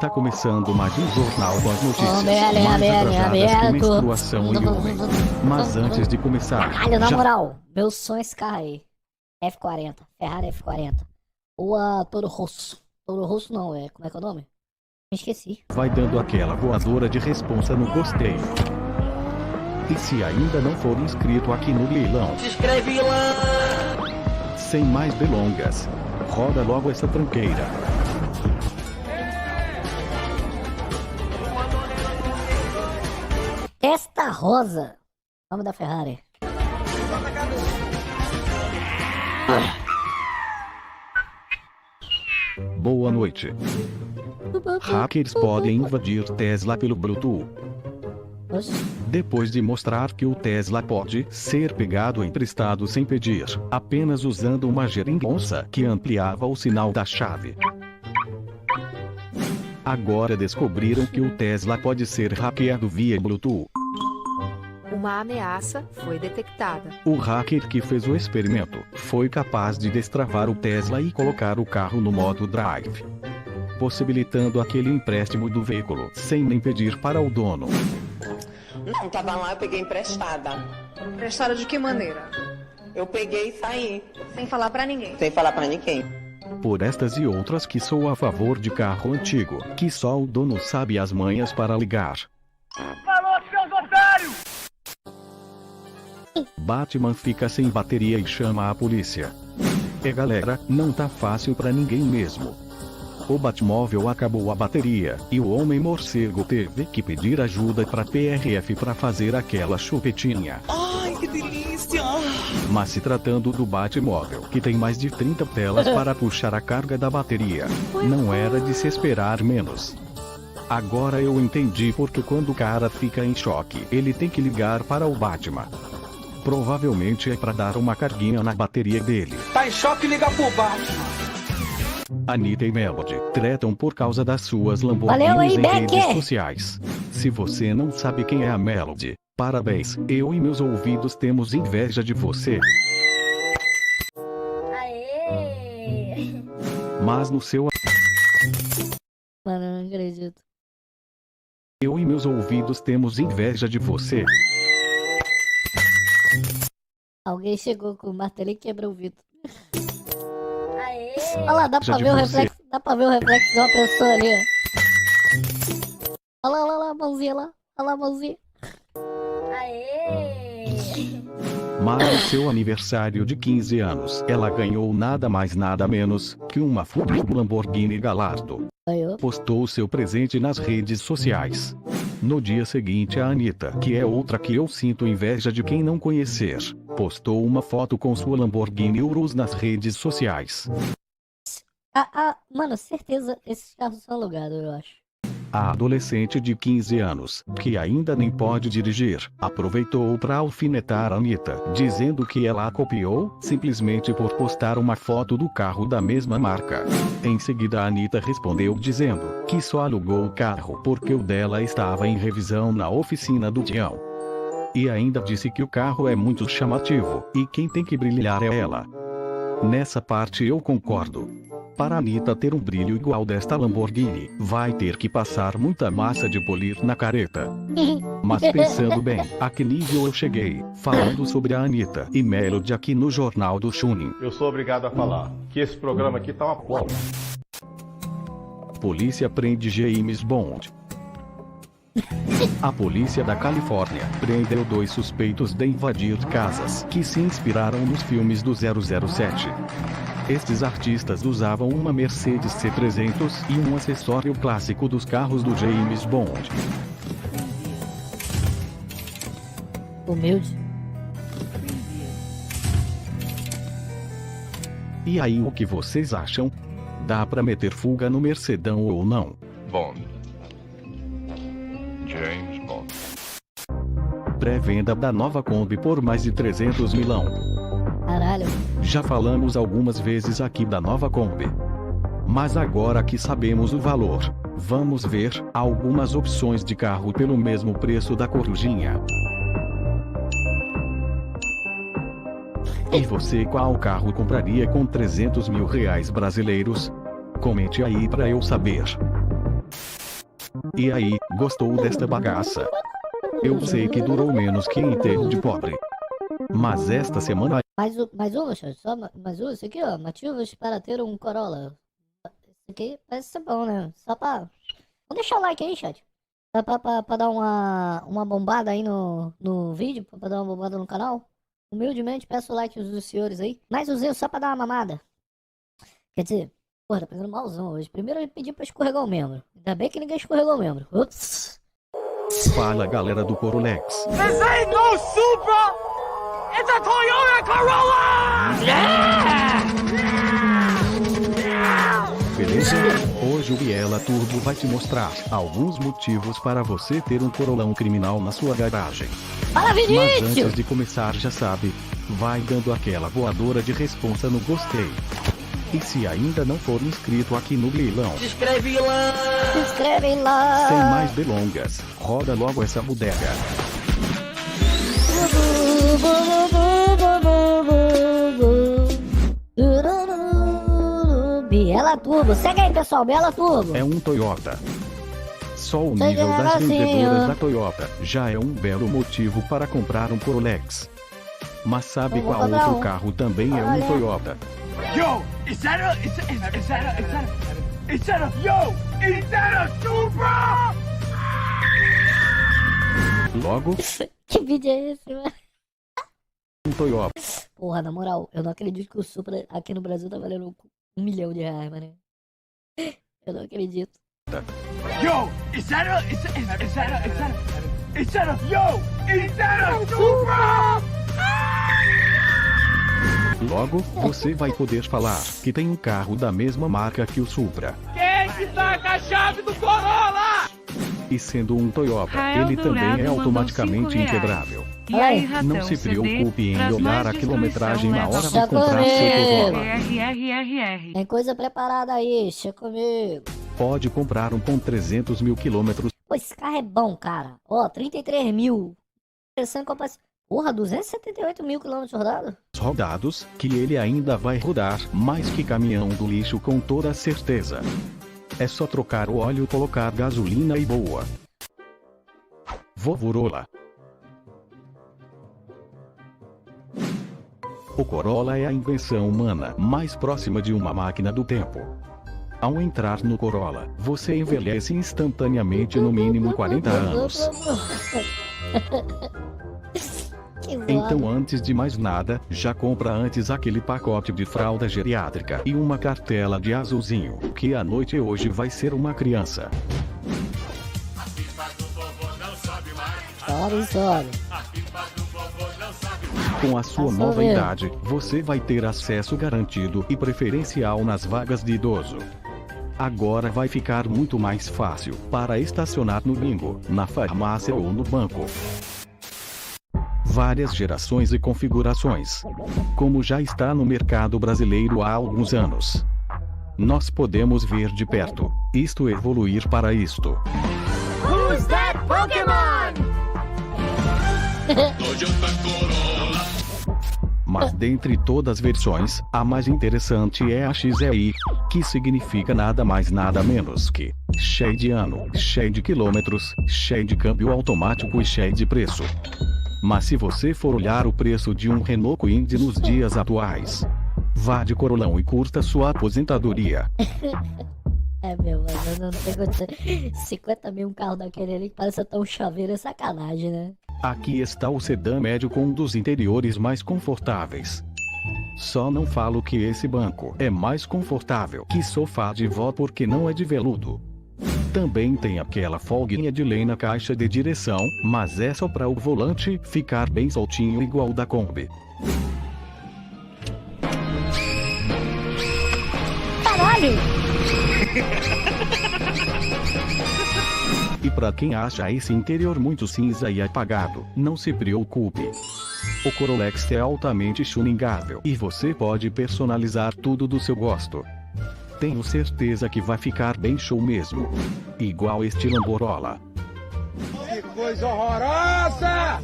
Tá começando mais um jornal com as notícias Aberto, mais aberto, atrasadas que aberto. menstruação e homem. Mas antes de começar, Caralho, na já moral, meu sonho é esse carro aí. F40, Ferrari F40. Ou a Toro Rosso. Toro Rosso não, como é que é o nome? Me esqueci. vai dando aquela voadora de responsa no gostei. E se ainda não for inscrito aqui no leilão, Se inscreve lá! sem mais delongas, roda logo essa tranqueira. Testa Rosa. Nome da Ferrari. Boa noite. Hackers podem invadir Tesla pelo Bluetooth. Oxi. Depois de mostrar que o Tesla pode ser pegado emprestado sem pedir, apenas usando uma geringonça que ampliava o sinal da chave. Agora descobriram que o Tesla pode ser hackeado via Bluetooth. Uma ameaça foi detectada. O hacker que fez o experimento foi capaz de destravar o Tesla e colocar o carro no modo drive, possibilitando aquele empréstimo do veículo sem nem pedir para o dono. Não, tava lá, eu peguei emprestada. Emprestada de que maneira? Eu peguei e saí, Sem falar pra ninguém. sem falar pra ninguém. Por estas e outras que sou a favor de carro antigo, que só o dono sabe as manhas para ligar. Batman fica sem bateria e chama a polícia. Galera, não tá fácil pra ninguém mesmo. O Batmóvel acabou a bateria, e o Homem-Morcego teve que pedir ajuda pra PRF pra fazer aquela chupetinha. Ai, que delícia! Mas se tratando do Batmóvel, que tem mais de 30 telas para puxar a carga da bateria, não era de se esperar menos. Agora eu entendi porque quando o cara fica em choque, ele tem que ligar para o Batman. Provavelmente é para dar uma carguinha na bateria dele. Tá em choque, liga pro Batman. Anitta e Melody tretam por causa das suas Valeu Lamborghinis aí, em redes Becker! sociais. Se você não sabe quem é a Melody, parabéns, eu e meus ouvidos temos inveja de você. Aê! Mas no seu Mano, eu não acredito. eu e meus ouvidos temos inveja de você. Alguém chegou com o martelo e quebrou o vidro. Aê! Olha lá, dá pra de ver o você. reflexo. Dá pra ver o reflexo de uma pessoa ali, ó. Olha lá, a mãozinha lá. Olha lá a mãozinha. Aê! Mas no seu aniversário de 15 anos, ela ganhou nada mais nada menos que uma Ford Lamborghini Gallardo. Ganhou. Postou seu presente nas redes sociais. No dia seguinte, a Anitta, que é outra que eu sinto inveja de quem não conhecer, postou uma foto com sua Lamborghini Urus nas redes sociais. Mano, certeza esses carros são alugados, eu acho. A adolescente de 15 anos, que ainda nem pode dirigir, aproveitou para alfinetar a Anitta, dizendo que ela a copiou, simplesmente por postar uma foto do carro da mesma marca. Em seguida, a Anitta respondeu dizendo que só alugou o carro porque o dela estava em revisão na oficina do Tião. E ainda disse que o carro é muito chamativo, e quem tem que brilhar é ela. Nessa parte eu concordo. Para a Anitta ter um brilho igual desta Lamborghini, vai ter que passar muita massa de polir na careta. Mas pensando bem, a que nível eu cheguei, falando sobre a Anitta e Melody aqui no Jornal do Chunin. Eu sou obrigado a falar que esse programa aqui tá uma porra. Polícia prende James Bond. A polícia da Califórnia prendeu 2 suspeitos de invadir casas que se inspiraram nos filmes do 007. Estes artistas usavam uma Mercedes C300 e um acessório clássico dos carros do James Bond. Humilde. E aí, o que vocês acham? Dá pra meter fuga no Mercedão ou não? Bond. James Bond. Pré-venda da nova Kombi por mais de 300 milhão. Caralho. Já falamos algumas vezes aqui da nova Kombi. Mas agora que sabemos o valor, vamos ver algumas opções de carro pelo mesmo preço da Corujinha. E você, qual carro compraria com 300 mil reais brasileiros? Comente aí pra eu saber. E aí, gostou desta bagaça? Eu sei que durou menos que enterro de pobre. Mas esta semana Mais uma, chat. Só mais uma. Isso aqui, ó. Motivos para ter um Corolla. Isso aqui parece ser bom, né? Só pra... Vamos deixar o like aí, chat. Só pra dar uma bombada aí no vídeo. Pra dar uma bombada no canal. Humildemente peço o like dos senhores aí. Mais usei só pra dar uma mamada. Quer dizer, porra, tá pegando malzão hoje. Primeiro eu pedi pra escorregar o membro. Ainda bem que ninguém escorregou o membro. Ups. fala galera do Corolex. This ain't no Supra! It's a Toyota Corolla! Beleza? Hoje o Biela Turbo vai te mostrar alguns motivos para você ter um Corolão criminal na sua garagem. Fala, Mas Vinícius! antes de começar, já sabe, vai dando aquela voadora de responsa no gostei. E se ainda não for inscrito aqui no Leilão, Se inscreve lá! Se inscreve lá! sem mais delongas, roda logo essa bodega. Biela Turbo, segue aí pessoal, Biela Turbo. É um Toyota. Só o Seja nível das assim, vendedoras ó. da Toyota já é um belo motivo para comprar um Corolex. Mas sabe Eu vou qual comprar outro um. carro também é um Olha. Toyota? Yo! Is that a Supra? Logo, Que vídeo é esse, mano? um Toyota. Porra, na moral, eu não acredito que o Supra aqui no Brasil tá valendo R$1 milhão, mano. Eu não acredito. Yo! Is that a Supra? Logo, você vai poder falar que tem um carro da mesma marca que o Supra. Quem que saca a chave do Corolla? E sendo um Toyota, Rael ele Dourado também é mandou automaticamente R$5. inquebrável. E aí, Não ratão, Não se CD, preocupe em traz olhar mais a quilometragem na hora de Já comprar comigo. seu Corolla. RRRR. Tem coisa preparada aí, deixa comigo. Pode comprar um com 300 mil quilômetros. Pô, esse carro é bom, cara. Ó, 33 mil. Interessante comprar esse... Porra, 278 mil quilômetros rodados? Rodados, que ele ainda vai rodar mais que caminhão do lixo com toda certeza. É só trocar o óleo, colocar gasolina e boa. Vovorola. O Corolla é a invenção humana mais próxima de uma máquina do tempo. Ao entrar no Corolla, você envelhece instantaneamente no mínimo 40 anos. Que zoado. Então, antes de mais nada, já compra antes aquele pacote de fralda geriátrica e uma cartela de azulzinho, que à noite hoje vai ser uma criança. Sobe. Com a sua Tá nova subindo. idade, você vai ter acesso garantido e preferencial nas vagas de idoso. Agora vai ficar muito mais fácil para estacionar no bingo, na farmácia ou no banco. Várias gerações e configurações. Como já está no mercado brasileiro há alguns anos. Nós podemos ver de perto isto evoluir para isto. Who's that Pokémon? Mas dentre todas as versões, a mais interessante é a XEI, que significa nada mais nada menos que cheio de ano, cheio de quilômetros, cheio de câmbio automático e cheio de preço. Mas se você for olhar o preço de um Renault Kwid nos dias atuais, vá de Corolão e curta sua aposentadoria. É, meu, mas eu não tenho condição. 50 mil um carro daquele ali que parece até um chaveiro, é sacanagem, né? Aqui está o sedã médio com um dos interiores mais confortáveis. Só não falo que esse banco é mais confortável que sofá de vó porque não é de veludo. Também tem aquela folguinha de lei na caixa de direção, mas é só para o volante ficar bem soltinho igual da Kombi. Caralho! E para quem acha esse interior muito cinza e apagado, não se preocupe. O Corolex é altamente tuningável e você pode personalizar tudo do seu gosto. Tenho certeza que vai ficar bem show mesmo. Igual este Lamborola. Que coisa horrorosa!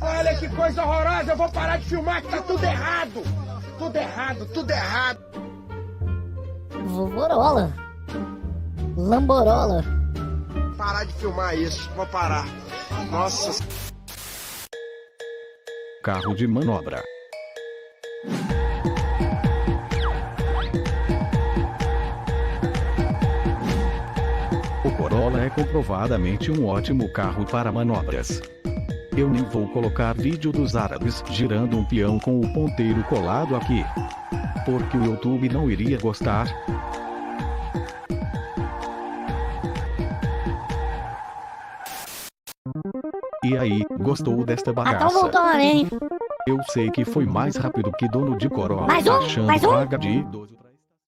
Olha que coisa horrorosa! Eu vou parar de filmar que tá tudo errado! Tudo errado! Vovorola. Lamborola. parar de filmar isso. Vou parar. Nossa. Carro de manobra. O Corolla é comprovadamente um ótimo carro para manobras. Eu nem vou colocar vídeo dos árabes girando um peão com o ponteiro colado aqui, porque o YouTube não iria gostar. E aí, gostou desta Então bagaça? voltou, hein? Eu sei que foi mais rápido que dono de Corolla Mais um, achando mais um. vaga de idoso.